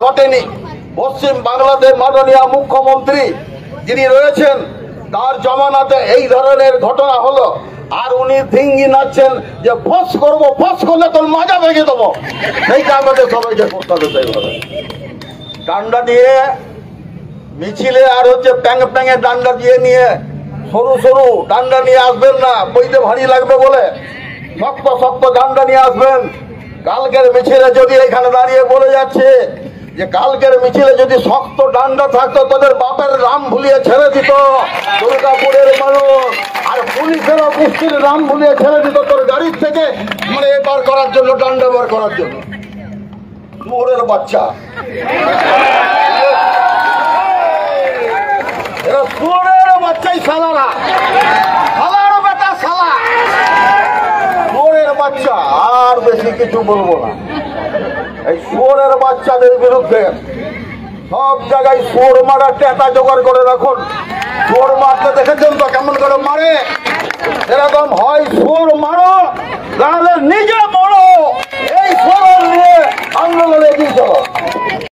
ঘটেনি। পশ্চিম বাংলাদেশ মাননীয় মুখ্যমন্ত্রী যিনি রয়েছেন তার জমানাতে এই ধরনের ঘটনা হলো, আর উনি থিঙ্গি নাচ্ছেন যে ফস করবো, ফস করলে তোর মাজা ভেঙে দেবো। সেইটা আমাদের সবাইকে করতে হবে। ডান্ডা দিয়ে মিছিলে আর হচ্ছে প্যাঙে ডান্ডা দিয়ে নিয়ে সরু সরু ডান্ডা নিয়ে আসবেন না, বইতে ভারী লাগবে বলে শক্ত শক্ত ডান্ডা নিয়ে আসবেন। কালকের মিছিলে যদি এখানে দাঁড়িয়ে বলে যাচ্ছে যে কালকের মিছিলে যদি শক্ত ডান্ডা থাকতো তোদের বাপের রাম ভুলিয়ে ছেড়ে দিত দুর্গাপুরের মানুষ, আর পুলিশেরও কুস্তির রাম ভুলিয়ে ছেড়ে দিত তোর গাড়ির থেকে মানে বার করার জন্য, ডান্ডা বার করার জন্য। চোরের বাচ্চা, এরা চোরের বাচ্চাই সালারা, সালার বেটা সালা, চোরের বাচ্চা। আর বেশি কিছু বলবো না। এই চোরের বাচ্চাদের বিরুদ্ধে সব জায়গায় চোর মারার টেটা জোগাড় করে রাখুন। চোর মারতে দেখেছেন তো কেমন করে মারে, এরকম হয় চোর মারো, তাহলে নিজে